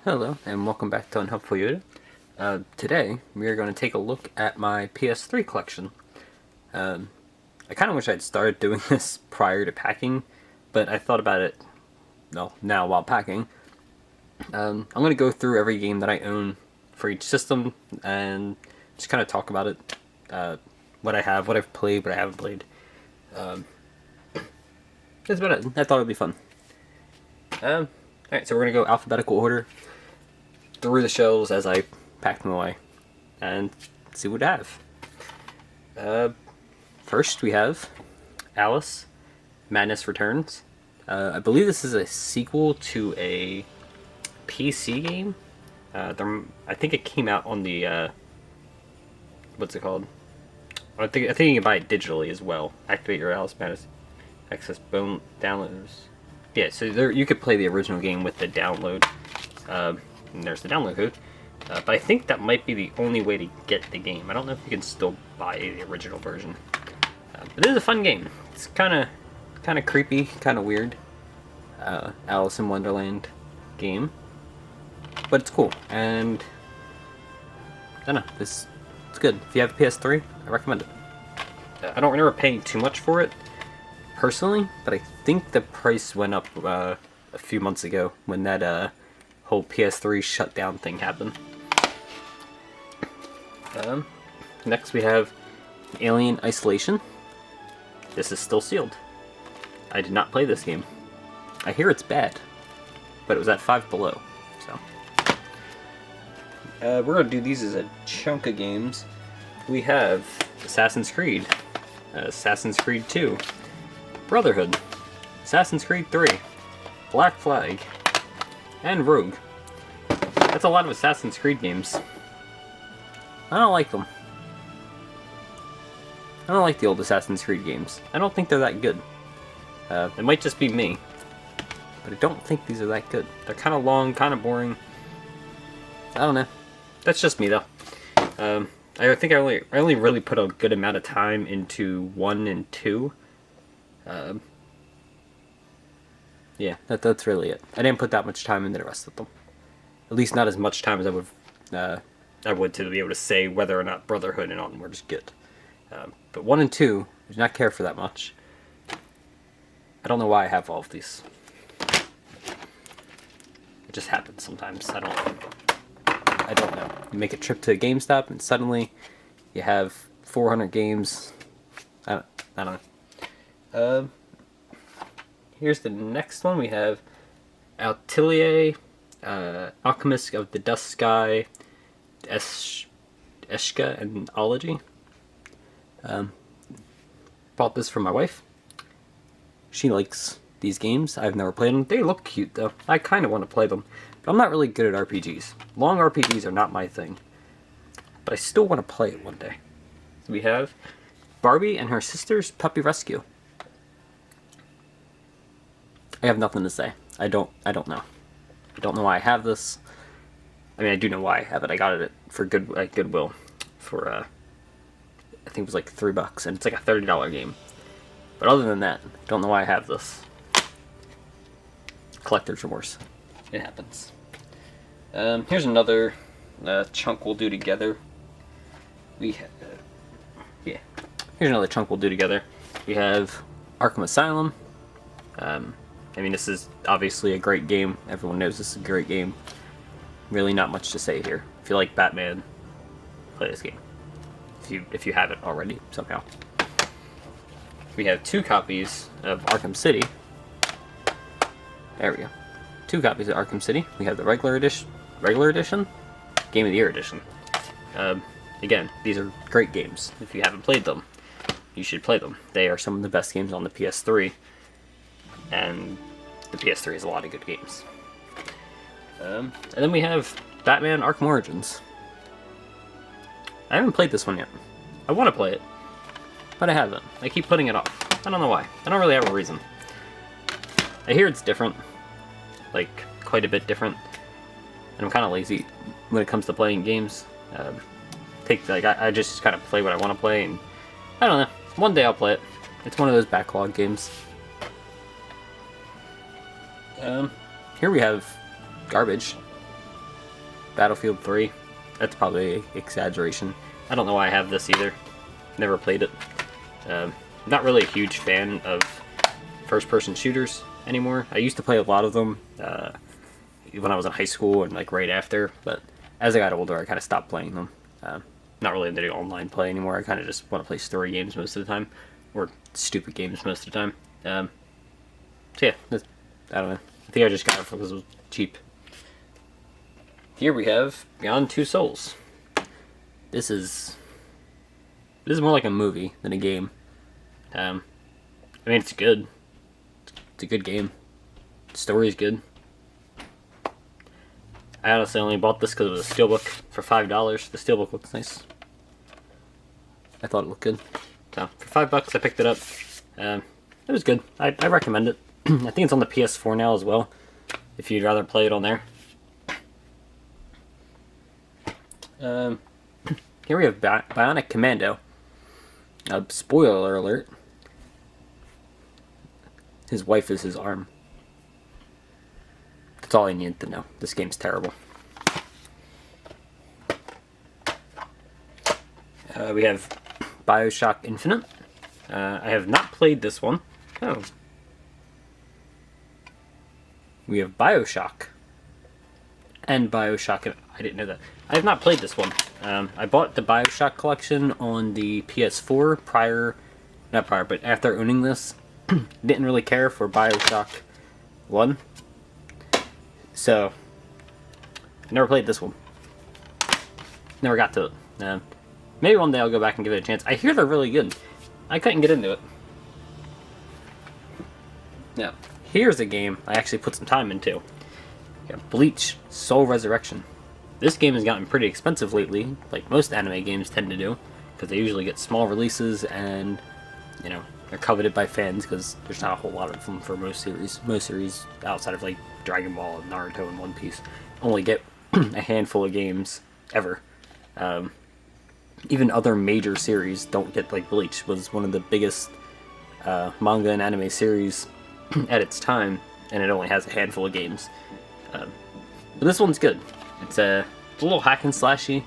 Hello, and welcome back to Unhelpful Yoda. Today, we are going to take a look at my PS3 collection. I kind of wish I'd started doing this prior to packing, but I thought about it, now while packing. I'm going to go through every game that I own for each system, and just kind of talk about it. What I have, what I've played, what I haven't played. That's about it. I thought it would be fun. Alright, so we're going to go alphabetical order through the shelves as I pack them away and see what I have. First we have Alice Madness Returns. I believe this is a sequel to a PC game. I think it came out on the what's it called? I think you can buy it digitally as well. Activate your Alice Madness access bone downloads. Yeah, so you could play the original game with the download. And there's the download code. But I think that might be the only way to get the game. I don't know if you can still buy the original version. But it is a fun game. It's kind of creepy, kind of weird. Alice in Wonderland game. But it's cool. And I don't know, it's good. If you have a PS3, I recommend it. I don't remember paying too much for it personally, but I think the price went up a few months ago when that whole PS3 shutdown thing happened. Next we have Alien Isolation. This is still sealed. I did not play this game. I hear it's bad, but it was at 5 below, so. We're going to do these as a chunk of games. We have Assassin's Creed, Assassin's Creed 2, Brotherhood, Assassin's Creed 3, Black Flag, and Rogue. That's a lot of Assassin's Creed games. I don't like them. I don't like the old Assassin's Creed games. I don't think they're that good. It might just be me, but I don't think these are that good. They're kind of long, kind of boring. I don't know. That's just me though. I think I only really put a good amount of time into 1 and 2. Yeah, that's really it. I didn't put that much time into the rest of them. At least not as much time as I would to be able to say whether or not Brotherhood and Onward is good. But 1 and 2, I do not care for that much. I don't know why I have all of these. It just happens sometimes. I don't know. You make a trip to a GameStop and suddenly you have 400 games. I don't know. Here's the next one. We have Atelier, Alchemist of the Dust Sky, Eshka, and Ology. Bought this for my wife. She likes these games. I've never played them. They look cute though. I kind of want to play them, but I'm not really good at RPGs. Long RPGs are not my thing, but I still want to play it one day. So we have Barbie and Her Sister's Puppy Rescue. I have nothing to say. I don't know. I don't know why I have this. I mean, I do know why I have it. I got it for Goodwill for I think it was like $3, and it's like a $30 game. But other than that, I don't know why I have this. Collector's remorse. It happens. Here's another chunk we'll do together. Here's another chunk we'll do together. We have Arkham Asylum. I mean, this is obviously a great game. Everyone knows this is a great game. Really not much to say here. If you like Batman, play this game. If you haven't already, somehow. We have 2 copies of Arkham City. There we go. 2 copies of Arkham City. We have the regular edition, Game of the Year edition. Again, these are great games. If you haven't played them, you should play them. They are some of the best games on the PS3. And the PS3 has a lot of good games. And then we have Batman Arkham Origins. I haven't played this one yet. I want to play it, but I haven't. I keep putting it off. I don't know why. I don't really have a reason. I hear it's different. Like, quite a bit different. And I'm kind of lazy when it comes to playing games. I just kind of play what I want to play, and I don't know. One day I'll play it. It's one of those backlog games. Here we have garbage. Battlefield 3. That's probably an exaggeration. I don't know why I have this either. Never played it. Not really a huge fan of first-person shooters anymore. I used to play a lot of them when I was in high school and like right after, but as I got older, I kind of stopped playing them. Not really into online play anymore. I kind of just want to play story games most of the time, or stupid games most of the time. So yeah, I don't know. I think I just got it because it was cheap. Here we have Beyond Two Souls. This is more like a movie than a game. I mean, it's good. It's a good game. The story's good. I honestly only bought this because it was a steelbook for $5. The steelbook looks nice. I thought it looked good. So, for $5 I picked it up. It was good. I recommend it. I think it's on the PS4 now as well, if you'd rather play it on there. Here we have Bionic Commando. Spoiler alert. His wife is his arm. That's all I need to know. This game's terrible. We have BioShock Infinite. I have not played this one. Oh. We have BioShock. And BioShock. I didn't know that. I have not played this one. I bought the BioShock collection on the PS4 but after owning this. Didn't really care for BioShock 1. So, I never played this one. Never got to it. Maybe one day I'll go back and give it a chance. I hear they're really good. I couldn't get into it. Now, here's a game I actually put some time into. Bleach Soul Resurrection. This game has gotten pretty expensive lately, like most anime games tend to do, because they usually get small releases and, you know, they're coveted by fans because there's not a whole lot of them for most series. Most series outside of like Dragon Ball and Naruto and One Piece only get a handful of games ever. Even other major series don't get, like Bleach was one of the biggest manga and anime series at its time, and it only has a handful of games. But this one's good. It's a little hack and slashy.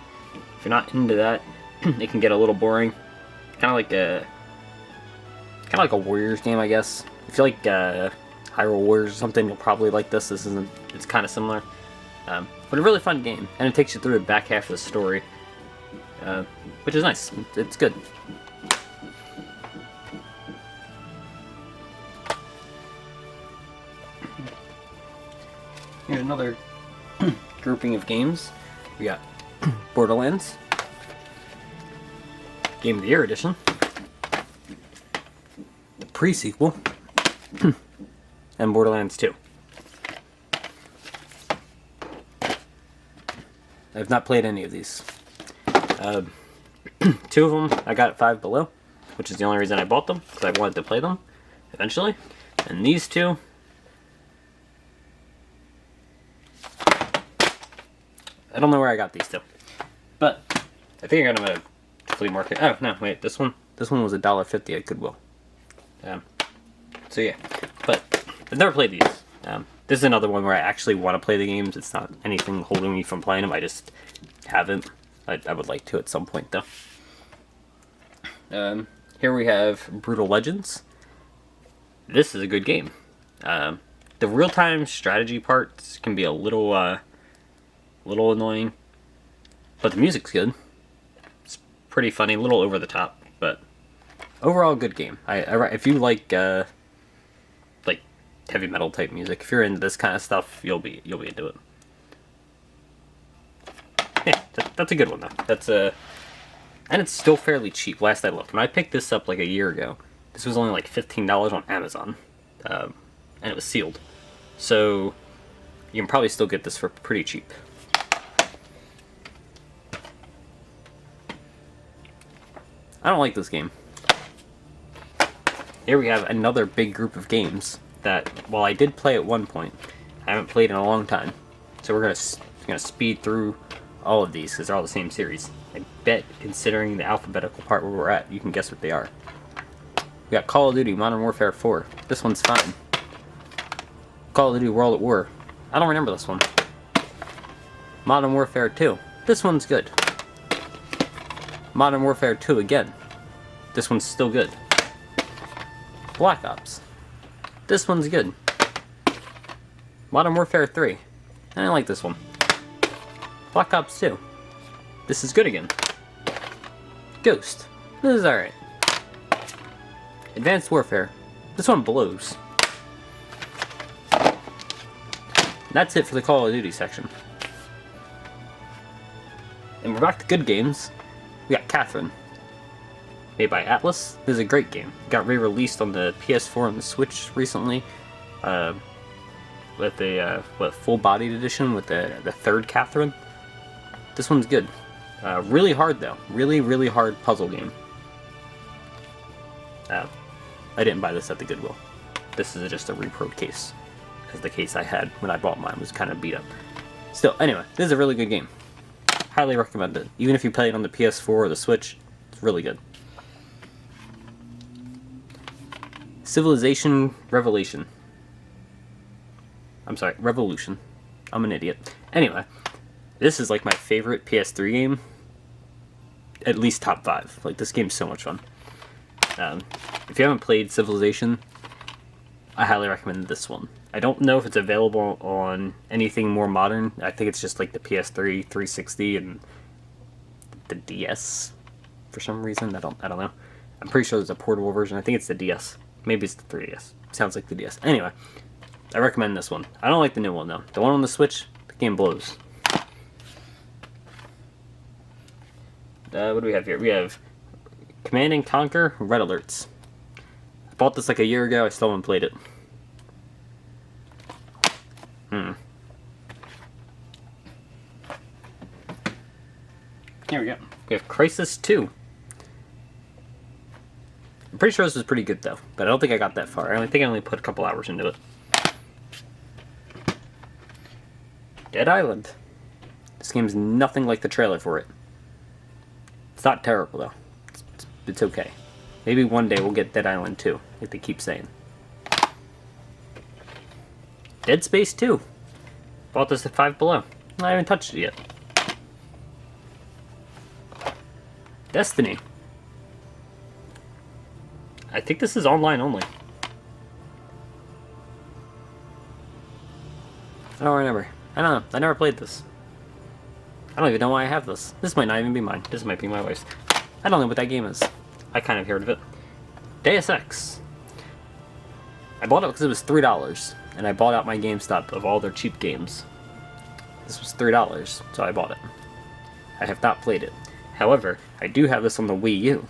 If you're not into that, it can get a little boring. Kind of like a Warriors game, I guess. If you like Hyrule Warriors or something, you'll probably like this. It's kind of similar, but a really fun game, and it takes you through the back half of the story, which is nice. It's good. Here's another grouping of games. We got Borderlands, Game of the Year edition, the pre-sequel, and Borderlands 2. I have not played any of these. Two of them I got at Five Below, which is the only reason I bought them, because I wanted to play them eventually. And these two, I don't know where I got these two, but I think I got them at a flea market. Oh no, wait, this one was $1.50 at Goodwill. So yeah, but I've never played these. This is another one where I actually want to play the games. It's not anything holding me from playing them. I just haven't. I would like to at some point though. Here we have Brutal Legends. This is a good game. The real-time strategy parts can be a little annoying, but the music's good. It's pretty funny, a little over the top, but overall good game. If you like heavy metal type music, if you're into this kind of stuff, you'll be into it. Yeah, that's a good one though. And it's still fairly cheap. Last I looked, when I picked this up like a year ago, this was only like $15 on Amazon, and it was sealed. So you can probably still get this for pretty cheap. I don't like this game. Here we have another big group of games that, while I did play at one point, I haven't played in a long time. So we're gonna speed through all of these because they're all the same series. I bet, considering the alphabetical part where we're at, you can guess what they are. We got Call of Duty Modern Warfare 4. This one's fine. Call of Duty World at War. I don't remember this one. Modern Warfare 2. This one's good. Modern Warfare 2 again. This one's still good. Black Ops. This one's good. Modern Warfare 3. I didn't like this one. Black Ops 2. This is good again. Ghost. This is alright. Advanced Warfare. This one blows. That's it for the Call of Duty section. And we're back to good games. We got Catherine. Made by Atlas. This is a great game. It got re-released on the PS4 and the Switch recently. With the full-bodied edition with the third Catherine. This one's good. Really hard though. Really, really hard puzzle game. I didn't buy this at the Goodwill. This is just a repro case, because the case I had when I bought mine was kind of beat up. Still, anyway, this is a really good game. Highly recommend it. Even if you play it on the PS4 or the Switch, it's really good. Civilization Revelation. I'm sorry, Revolution. I'm an idiot. Anyway, this is like my favorite PS3 game. At least top 5. Like, this game's so much fun. If you haven't played Civilization, I highly recommend this one. I don't know if it's available on anything more modern. I think it's just like the PS3, 360, and the DS for some reason. I don't know. I'm pretty sure there's a portable version. I think it's the DS. Maybe it's the 3DS. Sounds like the DS. Anyway, I recommend this one. I don't like the new one though. The one on the Switch, the game blows. What do we have here? We have Command and Conquer Red Alerts. I bought this like a year ago. I still haven't played it. Here we go. We have Crisis 2. I'm pretty sure this was pretty good though, but I don't think I got that far. I think I only put a couple hours into it. Dead Island. This game's nothing like the trailer for it. It's not terrible though. It's okay. Maybe one day we'll get Dead Island 2, like they keep saying. Dead Space 2. Bought this at Five Below. I haven't touched it yet. Destiny. I think this is online only. I don't remember. I don't know. I never played this. I don't even know why I have this. This might not even be mine. This might be my wife's. I don't know what that game is. I kind of heard of it. Deus Ex. I bought it because it was $3, and I bought out my GameStop of all their cheap games. This was $3, so I bought it. I have not played it. However, I do have this on the Wii U.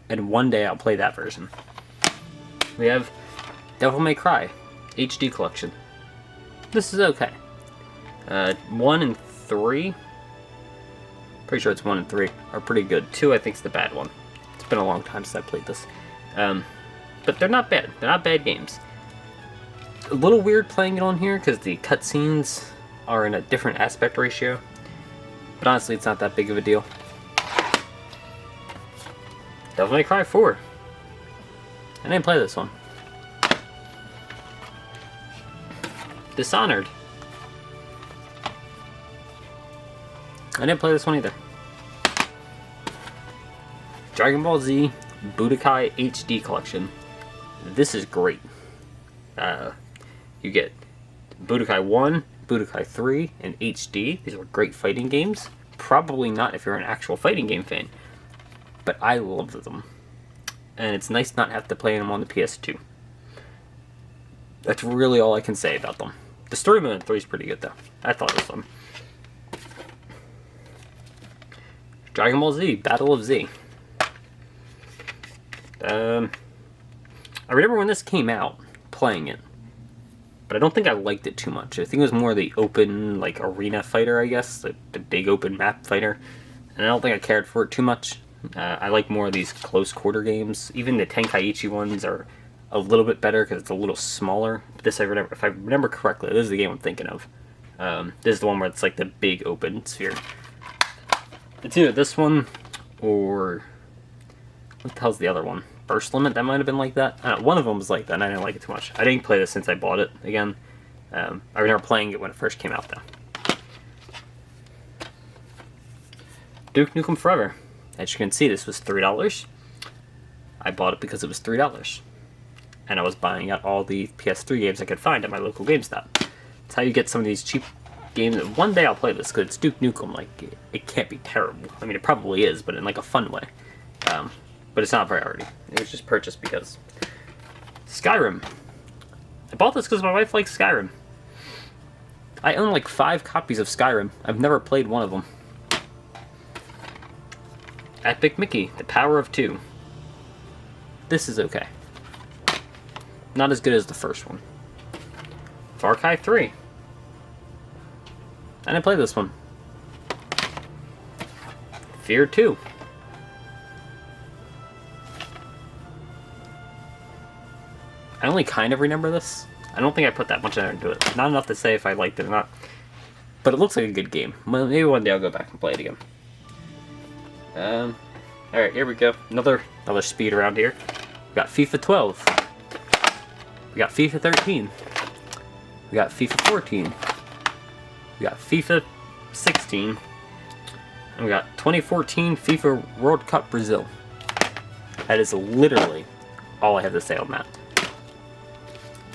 And one day I'll play that version. We have Devil May Cry HD Collection. This is okay. 1 and 3. Pretty sure it's 1 and 3 are pretty good. 2 I think is the bad one. It's been a long time since I played this. But they're not bad. They're not bad games. A little weird playing it on here because the cutscenes are in a different aspect ratio. But honestly, it's not that big of a deal. Devil May Cry 4. I didn't play this one. Dishonored. I didn't play this one either. Dragon Ball Z Budokai HD Collection. This is great. You get Budokai 1, Budokai 3, and HD. These are great fighting games. Probably not if you're an actual fighting game fan. But I love them. And it's nice not have to play them on the PS2. That's really all I can say about them. The story mode in 3 is pretty good though. I thought it was fun. Dragon Ball Z, Battle of Z. I remember when this came out, playing it. But I don't think I liked it too much. I think it was more the open, like, arena fighter, I guess. The big open map fighter. And I don't think I cared for it too much. I like more of these close quarter games. Even the Tenkaichi ones are a little bit better because it's a little smaller. But this, if I remember correctly, this is the game I'm thinking of. This is the one where it's like the big open sphere. It's either this one or... what the hell's the other one? Burst Limit? That might have been like that. One of them was like that and I didn't like it too much. I didn't play this since I bought it again. I remember playing it when it first came out though. Duke Nukem Forever. As you can see, this was $3. I bought it because it was $3. And I was buying out all the PS3 games I could find at my local GameStop. That's how you get some of these cheap games. One day I'll play this because it's Duke Nukem. Like, it can't be terrible. I mean, it probably is, but in like a fun way. But it's not a priority. It was just purchased because. Skyrim. I bought this because my wife likes Skyrim. I own like 5 copies of Skyrim. I've never played one of them. Epic Mickey, The Power of Two. This is okay. Not as good as the first one. Far Cry 3. I didn't play this one. Fear 2. I only kind of remember this. I don't think I put that much effort into it. Not enough to say if I liked it or not. But it looks like a good game. Well, maybe one day I'll go back and play it again. Alright, here we go. Another speed around here. We got FIFA 12. We got FIFA 13. We got FIFA 14. We got FIFA 16. And we got 2014 FIFA World Cup Brazil. That is literally all I have to say on that.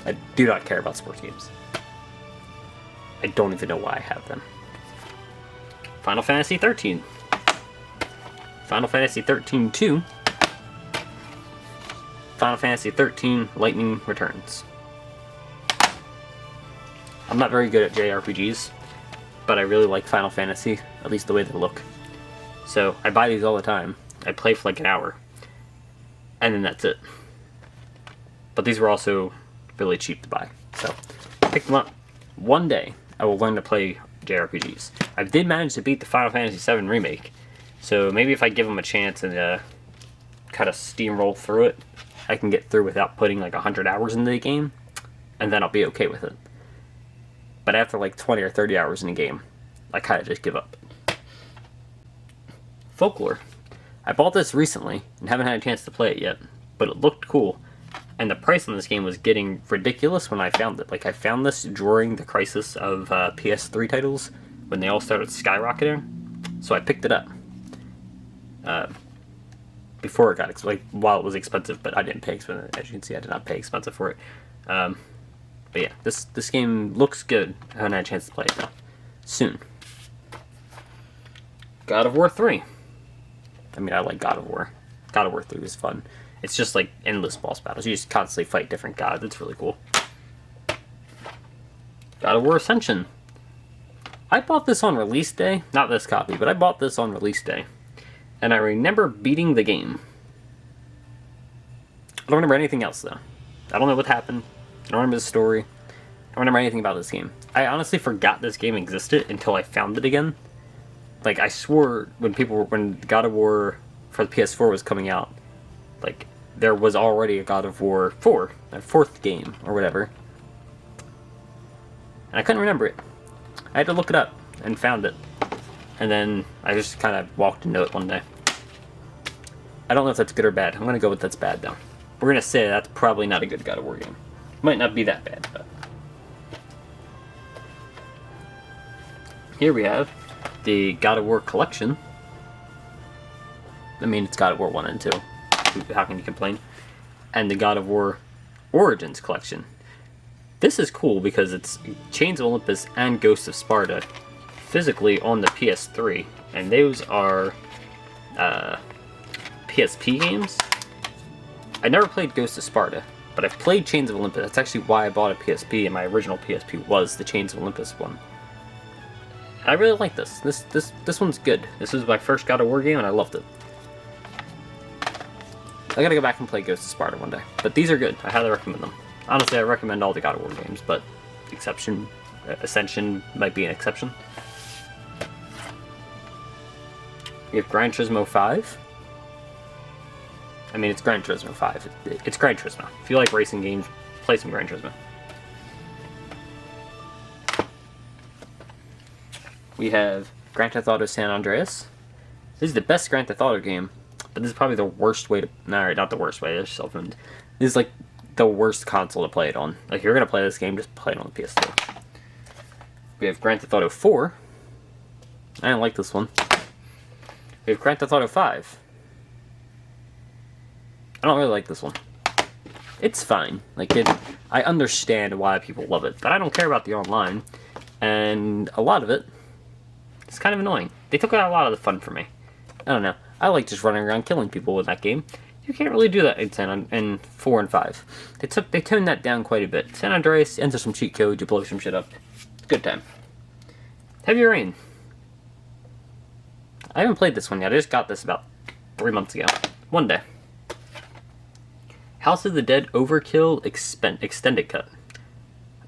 I do not care about sports games. I don't even know why I have them. Final Fantasy 13. Final Fantasy 13 2. Final Fantasy 13 Lightning Returns. I'm not very good at JRPGs, but I really like Final Fantasy, at least the way they look. So I buy these all the time. I play for like an hour, and then that's it. But these were also really cheap to buy, so pick them up. One day I will learn to play JRPGs. I did manage to beat the Final Fantasy VII Remake, so maybe if I give them a chance and kind of steamroll through it, I can get through without putting like 100 hours into the game, and then I'll be okay with it. But after like 20 or 30 hours in a game, I kind of just give up. Folklore. I bought this recently and haven't had a chance to play it yet, but it looked cool. And the price on this game was getting ridiculous when I found it. Like, I found this during the crisis of PS3 titles, when they all started skyrocketing. So I picked it up. Before it got, while it was expensive, but I didn't pay expensive. As you can see, I did not pay expensive for it. But yeah, this game looks good. I haven't had a chance to play it though. Soon. God of War 3. I mean, I like God of War. God of War 3 was fun. It's just like endless boss battles. You just constantly fight different gods. It's really cool. God of War Ascension. I bought this on release day. Not this copy, but I bought this on release day. And I remember beating the game. I don't remember anything else, though. I don't know what happened. I don't remember the story. I don't remember anything about this game. I honestly forgot this game existed until I found it again. Like, I swore when God of War for the PS4 was coming out, like, there was already a God of War 4, a 4th game, or whatever. And I couldn't remember it. I had to look it up, and found it. And then I just kind of walked into it one day. I don't know if that's good or bad. I'm going to go with that's bad, though. We're going to say that's probably not a good God of War game. Might not be that bad, but... Here we have the God of War Collection. I mean, it's God of War 1 and 2. How can you complain? And the God of War Origins Collection. This is cool because it's Chains of Olympus and Ghosts of Sparta physically on the PS3. And those are PSP games. I never played Ghosts of Sparta, but I've played Chains of Olympus. That's actually why I bought a PSP, and my original PSP was the Chains of Olympus one. I really like this. This one's good. This was my first God of War game, and I loved it. I gotta go back and play Ghosts of Sparta one day. But these are good. I highly recommend them. Honestly, I recommend all the God of War games, but Ascension might be an exception. We have Gran Turismo 5. I mean, it's Gran Turismo 5. It's Gran Turismo. If you like racing games, play some Gran Turismo. We have Grand Theft Auto San Andreas. This is the best Grand Theft Auto game, but this is probably the worst way to... Alright, not the worst way, there's self-owned. This is like the worst console to play it on. Like, if you're going to play this game, just play it on the PS2. We have Grand Theft Auto 4. I don't like this one. We have Grand Theft Auto 5. I don't really like this one. It's fine. I understand why people love it, but I don't care about the online. And a lot of it is kind of annoying. They took out a lot of the fun for me. I don't know. I like just running around killing people in that game. You can't really do that in 4 and 5. They toned that down quite a bit. San Andreas, enter some cheat code, you blow some shit up. Good time. Heavy Rain. I haven't played this one yet. I just got this about 3 months ago. One day. House of the Dead Overkill Extended Cut.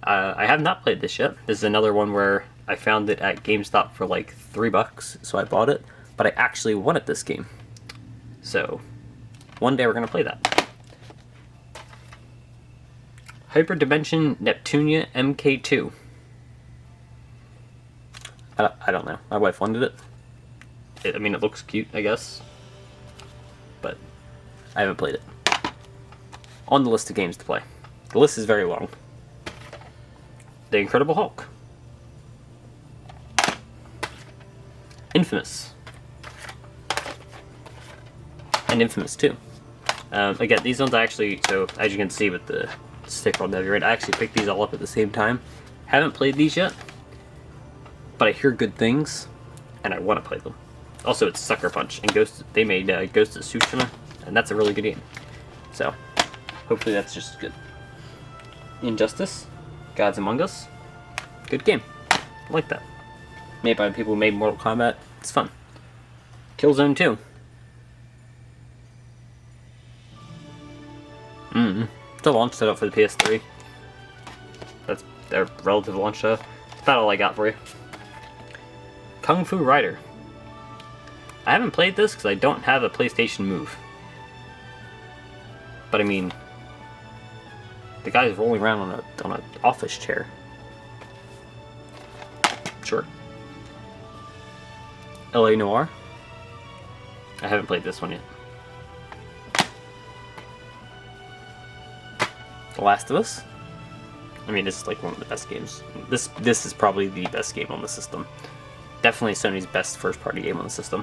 I have not played this yet. This is another one where I found it at GameStop for like $3, so I bought it. But I actually wanted this game. So, one day we're going to play that. Hyperdimension Neptunia MK2. I don't know. My wife wanted it. I mean, it looks cute, I guess. But I haven't played it. On the list of games to play. The list is very long. The Incredible Hulk. Infamous. And Infamous 2. Again, these ones I actually, so as you can see with the sticker on the Heavy Rain, I actually picked these all up at the same time. Haven't played these yet, but I hear good things, and I want to play them. Also, it's Sucker Punch, and they made Ghost of Tsushima, and that's a really good game. So, hopefully that's just good. Injustice, Gods Among Us, good game. I like that. Made by people who made Mortal Kombat, it's fun. Killzone 2. It's a launch setup for the PS3. That's their relative launch setup. That's about all I got for you. Kung Fu Rider. I haven't played this because I don't have a PlayStation Move. But I mean, the guy's rolling around on an office chair. Sure. LA Noire. I haven't played this one yet. The Last of Us. I mean, this is like one of the best games. This is probably the best game on the system. Definitely Sony's best first-party game on the system.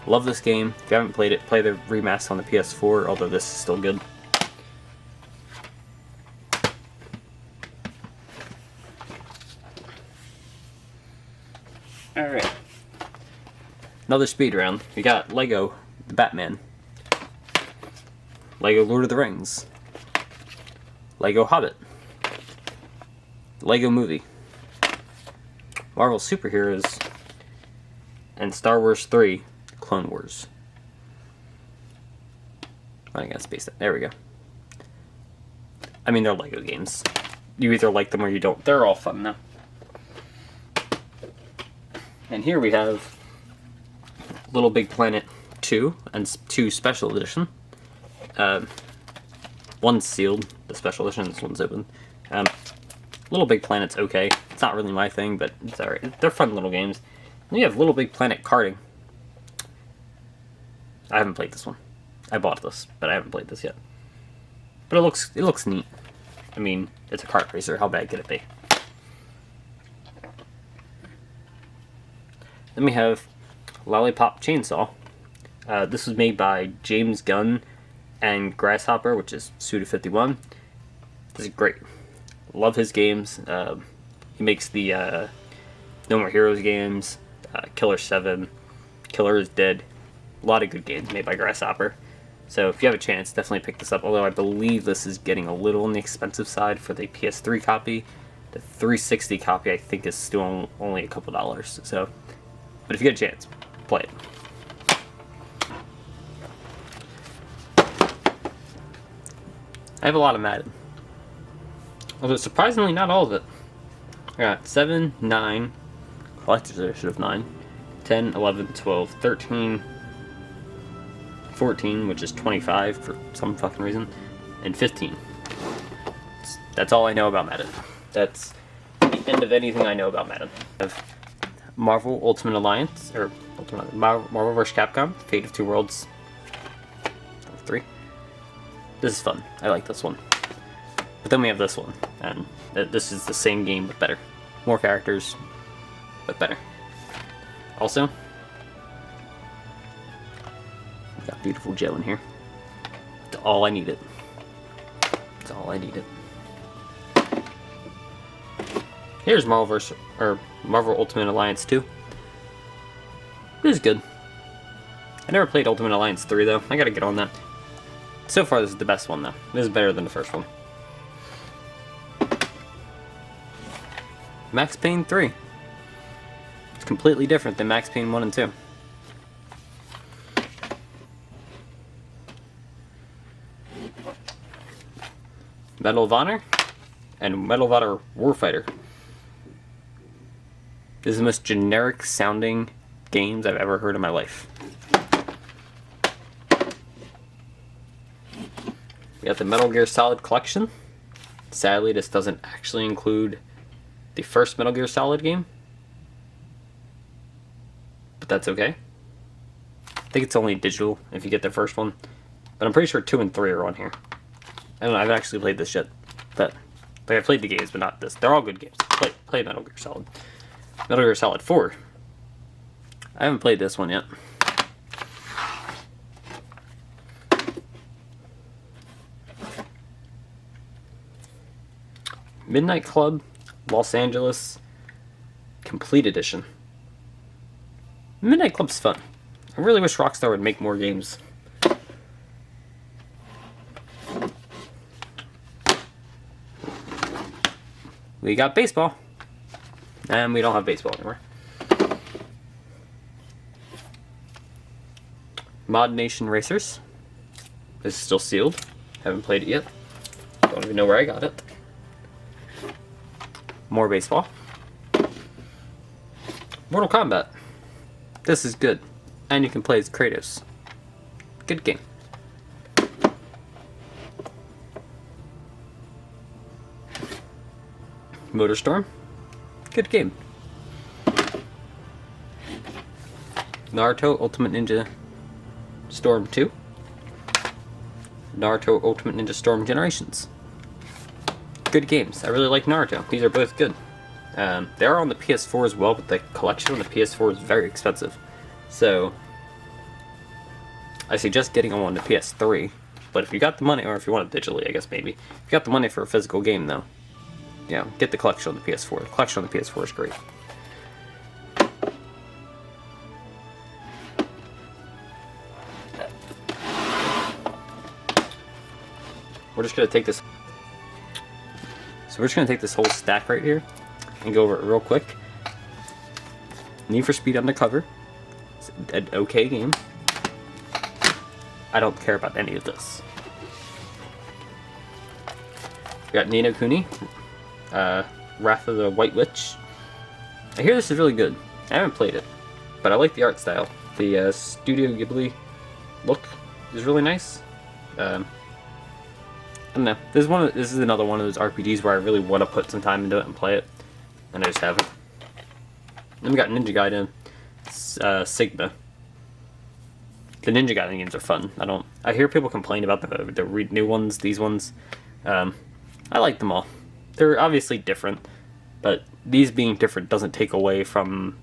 Love this game. If you haven't played it, play the remaster on the PS4, although this is still good. Alright. Another speed round. We got Lego the Batman. Lego Lord of the Rings. Lego Hobbit. Lego Movie. Marvel Superheroes. And Star Wars 3 Clone Wars. I gotta space that. There we go. I mean, they're Lego games. You either like them or you don't. They're all fun now. And here we have Little Big Planet 2 and 2 Special Edition. One's sealed, the Special Edition, this one's open. Little Big Planet's okay. It's not really my thing, but it's alright. They're fun little games. And you have Little Big Planet Karting. I haven't played this one. I bought this, but I haven't played this yet. But it looks neat. I mean, it's a kart racer. How bad could it be? Then we have Lollipop Chainsaw. This was made by James Gunn and Grasshopper, which is Suda51. This is great. Love his games. He makes the No More Heroes games, Killer 7, Killer is Dead. A lot of good games made by Grasshopper. So if you have a chance, definitely pick this up. Although I believe this is getting a little on the expensive side for the PS3 copy. The 360 copy I think is still only a couple dollars. So, but if you get a chance, play it. I have a lot of Madden. Although surprisingly not all of it. I got 7, 9, collector's edition of 9, 10, 11, 12, 13, 14, which is 25 for some fucking reason, and 15. That's all I know about Madden. That's the end of anything I know about Madden. I have Marvel Ultimate Alliance, or Marvel vs. Capcom, Fate of Two Worlds 3. This is fun. I like this one. But then we have this one, and this is the same game but better. More characters, but better. Also, Beautiful Joe in here. That's all I needed. That's all I needed. Here's Marvel Ultimate Alliance 2. This is good. I never played Ultimate Alliance 3 though. I gotta get on that. So far this is the best one though. This is better than the first one. Max Payne 3. It's completely different than Max Payne 1 and 2. Medal of Honor and Medal of Honor Warfighter. This is the most generic sounding games I've ever heard in my life. We got the Metal Gear Solid Collection. Sadly, this doesn't actually include the first Metal Gear Solid game. But that's okay. I think it's only digital if you get the first one. But I'm pretty sure 2 and 3 are on here. I don't know, I've actually played this shit. But like, I played the games, but not this. They're all good games. Play Metal Gear Solid. Metal Gear Solid 4. I haven't played this one yet. Midnight Club, Los Angeles, Complete Edition. Midnight Club's fun. I really wish Rockstar would make more games. We got baseball. And we don't have baseball anymore. Mod Nation Racers. This is still sealed. Haven't played it yet. Don't even know where I got it. More baseball. Mortal Kombat. This is good. And you can play as Kratos. Good game. MotorStorm. Good game. Naruto Ultimate Ninja Storm 2. Naruto Ultimate Ninja Storm Generations. Good games. I really like Naruto. These are both good. They are on the PS4 as well, but the collection on the PS4 is very expensive. So, I suggest getting them on the PS3. But if you got the money, or if you want it digitally, I guess maybe. If you got the money for a physical game, though, yeah, get the collection on the PS4. The collection on the PS4 is great. We're just gonna take this. So we're just gonna take this whole stack right here and go over it real quick. Need for Speed Undercover. It's an okay game. I don't care about any of this. We got Ni no Kuni. Wrath of the White Witch. I hear this is really good. I haven't played it, but I like the art style. The Studio Ghibli look is really nice. I don't know. This is another one of those RPGs where I really want to put some time into it and play it, and I just haven't. Then we got Ninja Gaiden, Sigma. The Ninja Gaiden games are fun. I hear people complain about the new ones, these ones. I like them all. They're obviously different, but these being different doesn't take away from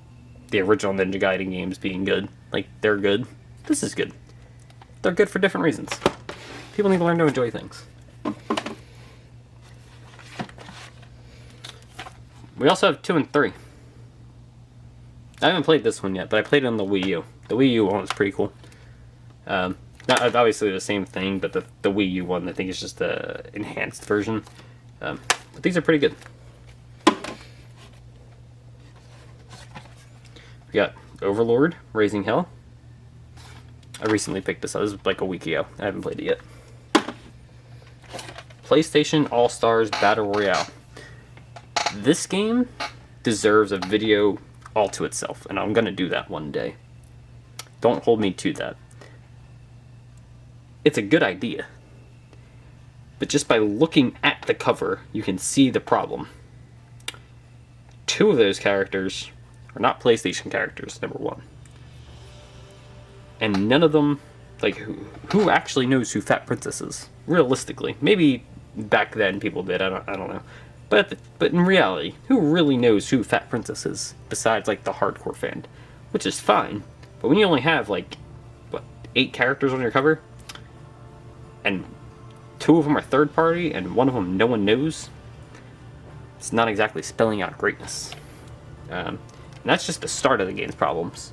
the original Ninja Gaiden games being good. Like, they're good. This is good. They're good for different reasons. People need to learn to enjoy things. We also have 2 and 3. I haven't played this one yet, but I played it on the Wii U. The Wii U one was pretty cool. Not obviously the same thing, but the Wii U one I think is just the enhanced version. But these are pretty good. We got Overlord, Raising Hell. I recently picked this up. This was like a week ago. I haven't played it yet. PlayStation AllStars Battle Royale. This game deserves a video all to itself, and I'm going to do that one day. Don't hold me to that. It's a good idea. But just by looking at the cover, you can see the problem. 2 of those characters are not PlayStation characters, number 1. And none of them, like, who actually knows who Fat Princess is? Realistically. Maybe back then people did, I don't know. But in reality, who really knows who Fat Princess is, besides, like, the hardcore fan? Which is fine, but when you only have, like, what, 8 characters on your cover, and 2 of them are third party, and 1 of them no one knows, it's not exactly spelling out greatness. And that's just the start of the game's problems.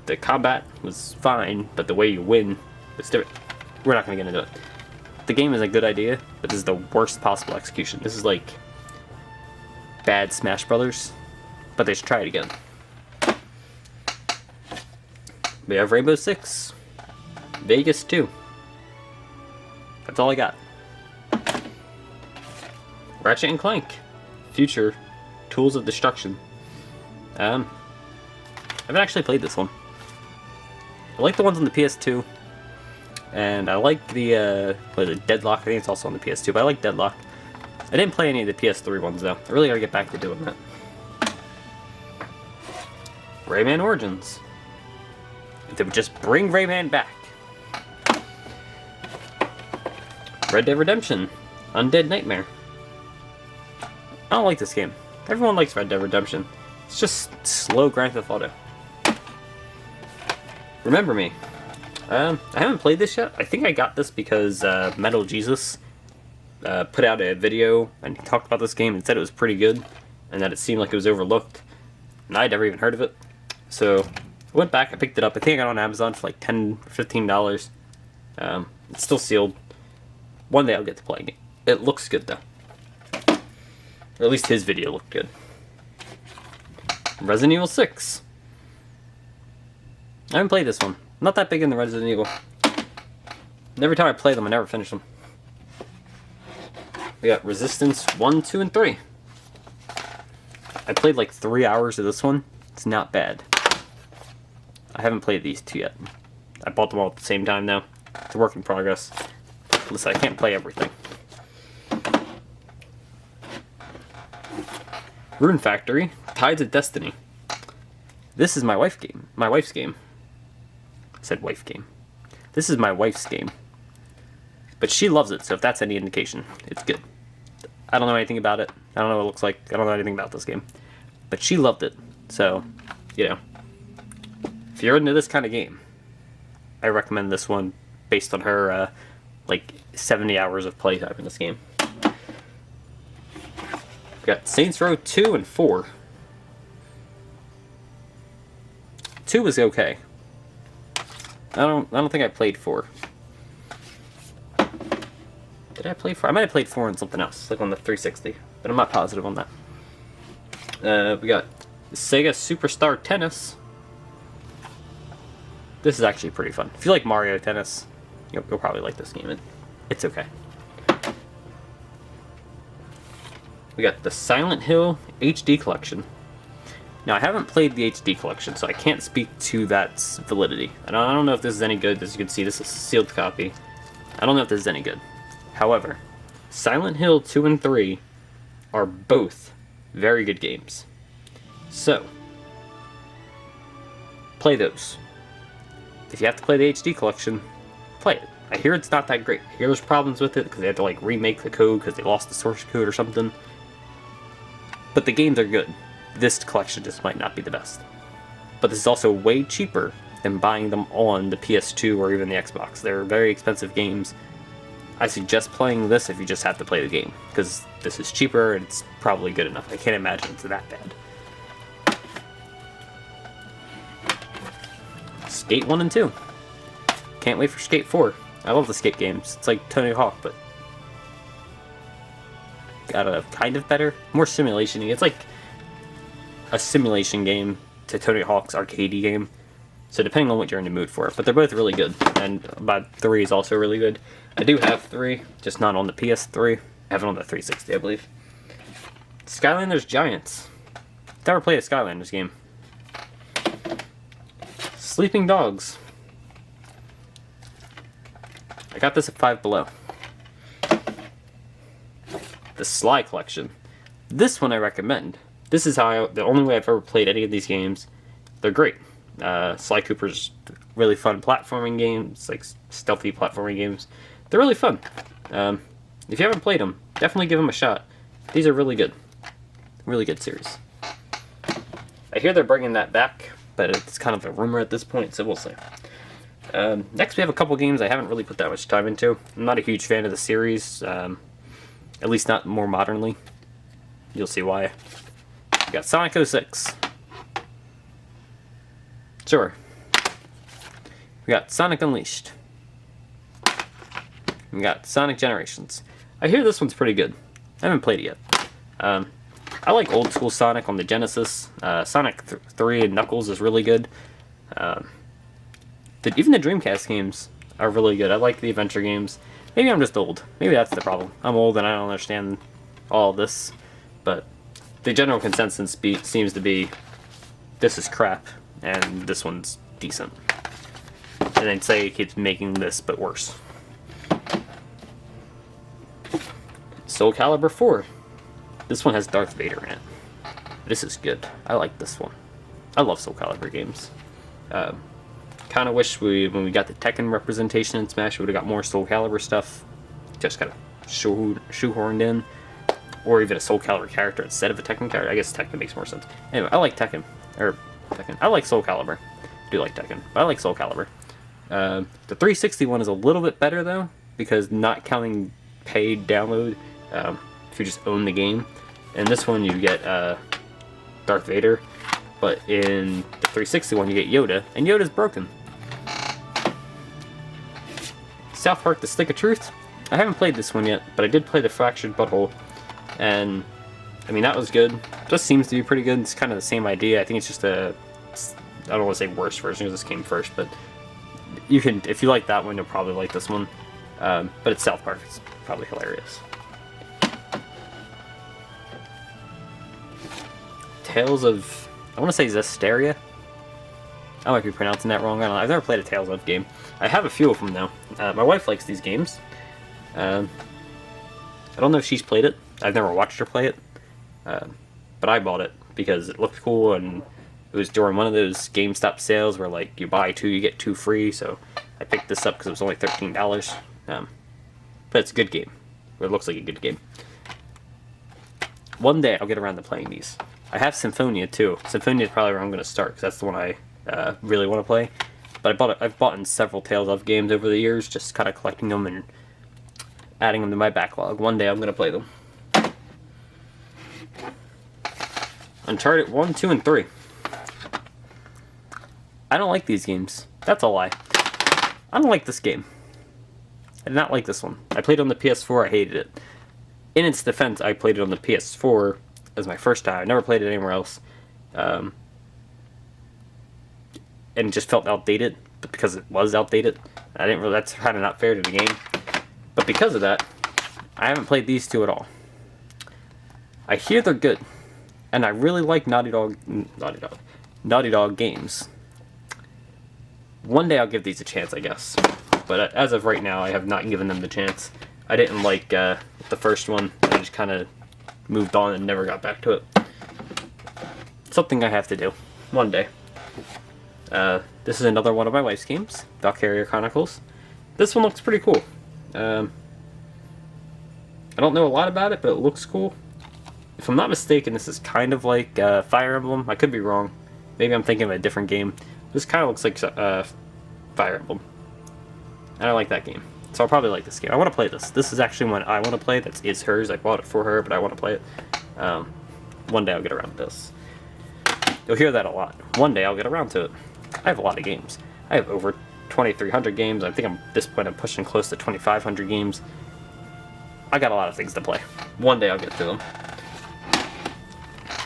The combat was fine, but the way you win was different. We're not going to get into it. The game is a good idea, but this is the worst possible execution. This is like bad Smash Brothers, but they should try it again. We have Rainbow Six, Vegas 2. That's all I got. Ratchet and Clank, Future, Tools of Destruction. I haven't actually played this one. I like the ones on the PS2, and I like the what is it, Deadlock. I think it's also on the PS2, but I like Deadlock. I didn't play any of the PS3 ones though. I really gotta get back to doing that. Rayman Origins. If they would just bring Rayman back. Red Dead Redemption, Undead Nightmare. I don't like this game. Everyone likes Red Dead Redemption. It's just slow Grand Theft Auto. Remember Me. I haven't played this yet. I think I got this because Metal Jesus put out a video and he talked about this game and said it was pretty good and that it seemed like it was overlooked. And I'd never even heard of it. So I went back, I picked it up. I think I got it on Amazon for like $10 or $15. It's still sealed. One day I'll get to playing it. It looks good though. Or at least his video looked good. Resident Evil 6. I haven't played this one. I'm not that big in the Resident Evil. And every time I play them, I never finish them. We got Resistance 1, 2, and 3. I played like 3 hours of this one. It's not bad. I haven't played these 2 yet. I bought them all at the same time now. It's a work in progress. Listen, I can't play everything. Rune Factory, Tides of Destiny. This is my wife's game. I said wife game. This is my wife's game. But she loves it, so if that's any indication, it's good. I don't know anything about it. I don't know what it looks like. I don't know anything about this game. But she loved it. So, you know, if you're into this kind of game, I recommend this one based on her, like, 70 hours of playtime in this game. We got Saints Row 2 and 4. 2 was okay. I don't think I played 4. Did I play 4? I might have played 4 on something else, like on the 360, but I'm not positive on that. We got Sega Superstar Tennis. This is actually pretty fun. If you like Mario Tennis, you'll probably like this game. It's okay. We got the Silent Hill HD Collection. Now, I haven't played the HD Collection, so I can't speak to that validity. I don't know if this is any good. As you can see, this is a sealed copy. I don't know if this is any good. However, Silent Hill 2 and 3 are both very good games. So, play those. If you have to play the HD Collection, play it. I hear it's not that great. I hear there's problems with it because they had to like remake the code because they lost the source code or something. But the games are good. This collection just might not be the best. But this is also way cheaper than buying them on the PS2 or even the Xbox. They're very expensive games. I suggest playing this if you just have to play the game, because this is cheaper and it's probably good enough. I can't imagine it's that bad. Skate 1 and 2. Can't wait for Skate 4. I love the skate games. It's like Tony Hawk, but got a kind of better, more simulation-y. It's like a simulation game to Tony Hawk's arcadey game. So depending on what you're in the mood for. But they're both really good. And about 3 is also really good. I do have 3, just not on the PS3. I have it on the 360, I believe. Skylanders Giants. Never played a Skylanders game. Sleeping Dogs. I got this at Five Below. The Sly Collection. This one I recommend. This is the only way I've ever played any of these games. They're great. Sly Cooper's really fun platforming games, like stealthy platforming games. They're really fun. If you haven't played them, definitely give them a shot. These are really good. Really good series. I hear they're bringing that back, but it's kind of a rumor at this point, so we'll see. Next, we have a couple games I haven't really put that much time into. I'm not a huge fan of the series, at least not more modernly. You'll see why. We got Sonic 06. Sure. We got Sonic Unleashed. We got Sonic Generations. I hear this one's pretty good. I haven't played it yet. I like old school Sonic on the Genesis. Sonic 3 and Knuckles is really good. Even the Dreamcast games are really good. I like the adventure games. Maybe I'm just old. Maybe that's the problem. I'm old and I don't understand all of this. But the general consensus seems to be this is crap and this one's decent. And then say it keeps making this but worse. Soulcalibur IV. This one has Darth Vader in it. This is good. I like this one. I love Soulcalibur games. Kind of wish when we got the Tekken representation in Smash, we would have got more Soulcalibur stuff. Just kind of shoehorned in. Or even a Soulcalibur character instead of a Tekken character. I guess Tekken makes more sense. Anyway, I like Tekken. I like Soulcalibur. I do like Tekken, but I like Soulcalibur. The 360 one is a little bit better though, because not counting paid download, if you just own the game. In this one you get Darth Vader, but in the 360 one you get Yoda, and Yoda's broken. South Park: The Stick of Truth. I haven't played this one yet, but I did play the Fractured Butthole, and I mean that was good. This seems to be pretty good. It's kind of the same idea. I think it's just I don't want to say worse version because this came first, but you can, if you like that one, you'll probably like this one. But it's South Park. It's probably hilarious. Tales of, I want to say Vesperia. I might be pronouncing that wrong. I don't know. I've never played a Tales of game. I have a few of them though. My wife likes these games. I don't know if she's played it. I've never watched her play it. But I bought it because it looked cool, and it was during one of those GameStop sales where like you buy two, you get two free. So I picked this up because it was only $13. But it's a good game. Or it looks like a good game. One day I'll get around to playing these. I have Symphonia too. Symphonia is probably where I'm going to start because that's the one I really want to play. But I've bought in several Tales of games over the years, just kind of collecting them and adding them to my backlog. One day I'm going to play them. Uncharted 1, 2, and 3. I don't like these games. That's a lie. I don't like this game. I did not like this one. I played it on the PS4, I hated it. In its defense, I played it on the PS4 as my first time. I never played it anywhere else. And it just felt outdated, but because it was outdated, I didn't really, that's kind of not fair to the game. But because of that, I haven't played these two at all. I hear they're good, and I really like Naughty Dog games. One day I'll give these a chance, I guess. But as of right now, I have not given them the chance. I didn't like the first one. I just kind of moved on and never got back to it. Something I have to do one day. This is another one of my wife's games, Valkyria Chronicles. This one looks pretty cool. I don't know a lot about it, but it looks cool. If I'm not mistaken, this is kind of like Fire Emblem. I could be wrong. Maybe I'm thinking of a different game. This kind of looks like Fire Emblem. And I like that game. So I'll probably like this game. I want to play this. This is actually one I want to play. It's hers. I bought it for her, but I want to play it. One day I'll get around to this. You'll hear that a lot. One day I'll get around to it. I have a lot of games. I have over 2,300 games. I think at this point I'm pushing close to 2,500 games. I got a lot of things to play. One day I'll get to them.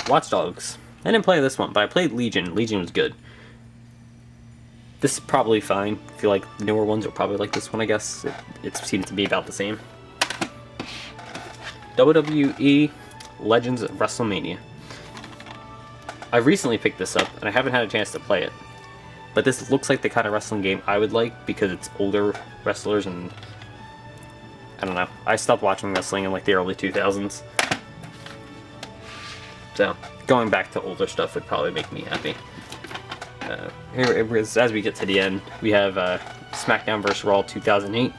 Watch Dogs. I didn't play this one, but I played Legion. Legion was good. This is probably fine. If you like the newer ones, you'll probably like this one, I guess. It seems to be about the same. WWE Legends of WrestleMania. I recently picked this up, and I haven't had a chance to play it. But this looks like the kind of wrestling game I would like, because it's older wrestlers, and I don't know. I stopped watching wrestling in like the early 2000s. So, going back to older stuff would probably make me happy. Here, as we get to the end, we have Smackdown vs. Raw 2008.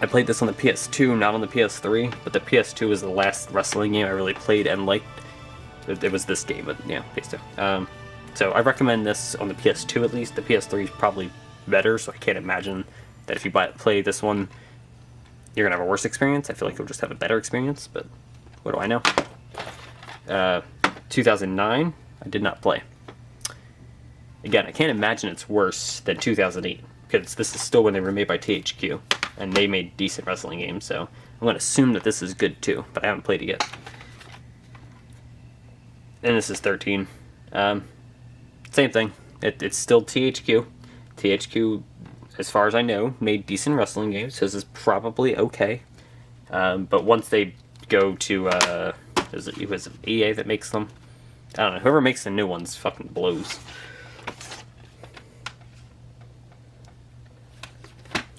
I played this on the PS2, not on the PS3, but the PS2 was the last wrestling game I really played and liked. It was this game, but yeah, PS2. So I recommend this on the PS2 at least. The PS3 is probably better, so I can't imagine that if you play this one, you're going to have a worse experience. I feel like you'll just have a better experience, but what do I know? 2009, I did not play. Again, I can't imagine it's worse than 2008, because this is still when they were made by THQ, and they made decent wrestling games, so I'm going to assume that this is good too, but I haven't played it yet. And this is 13. Same thing. It's still THQ. THQ, as far as I know, made decent wrestling games, so this is probably okay. But once they go to, was it EA that makes them? I don't know. Whoever makes the new ones fucking blows.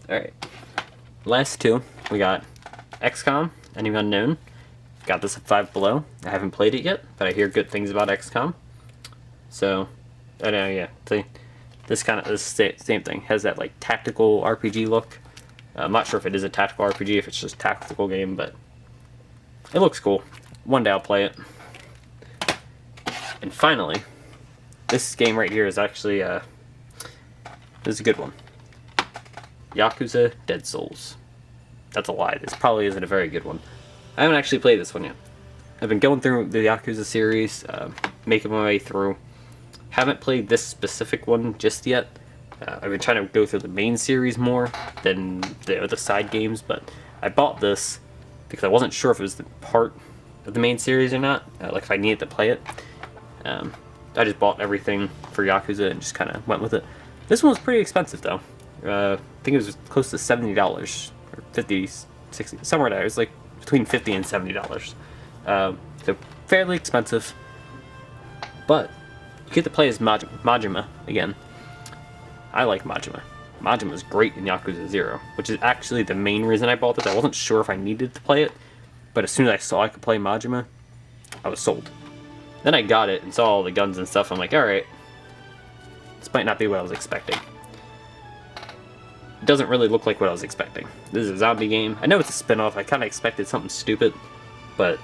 Alright. Last two, we got XCOM, Enemy Unknown. Got this at 5 below. I haven't played it yet, but I hear good things about XCOM. So, I know, yeah. See, this kind of is same thing. Has that like tactical RPG look. I'm not sure if it is a tactical RPG, if it's just a tactical game, but it looks cool. One day I'll play it. And finally, this game right here is actually this is a good one. Yakuza Dead Souls. That's a lie. This probably isn't a very good one. I haven't actually played this one yet. I've been going through the Yakuza series, making my way through. Haven't played this specific one just yet. I've been trying to go through the main series more than the other side games, but I bought this because I wasn't sure if it was the part of the main series or not, like if I needed to play it. I just bought everything for Yakuza and just kind of went with it. This one was pretty expensive though. I think it was close to $70 or 50, 60, somewhere there. It was like between $50 and $70. So fairly expensive, but you get to play as Majima again. I like Majima. Majima's great in Yakuza 0, which is actually the main reason I bought this. I wasn't sure if I needed to play it, but as soon as I saw I could play Majima, I was sold. Then I got it and saw all the guns and stuff. I'm like, alright, this might not be what I was expecting. It doesn't really look like what I was expecting. This is a zombie game. I know it's a spin-off. I kind of expected something stupid, but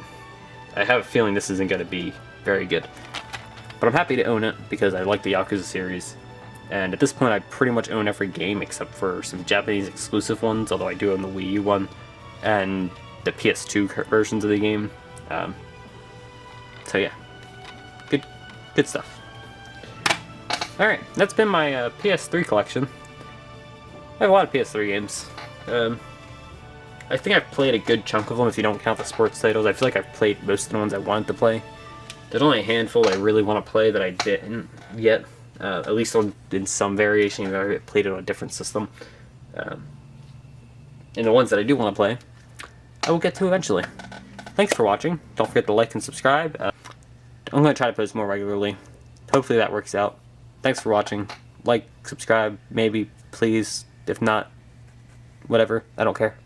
I have a feeling this isn't going to be very good. But I'm happy to own it because I like the Yakuza series. And at this point, I pretty much own every game except for some Japanese exclusive ones, although I do own the Wii U one and the PS2 versions of the game. So yeah, good stuff. Alright, that's been my PS3 collection. I have a lot of PS3 games. I think I've played a good chunk of them if you don't count the sports titles. I feel like I've played most of the ones I wanted to play. There's only a handful I really want to play that I didn't yet. At least in some variation, I've played it on a different system. And the ones that I do want to play, I will get to eventually. Thanks for watching. Don't forget to like and subscribe. I'm going to try to post more regularly. Hopefully that works out. Thanks for watching. Like, subscribe, maybe, please. If not, whatever. I don't care.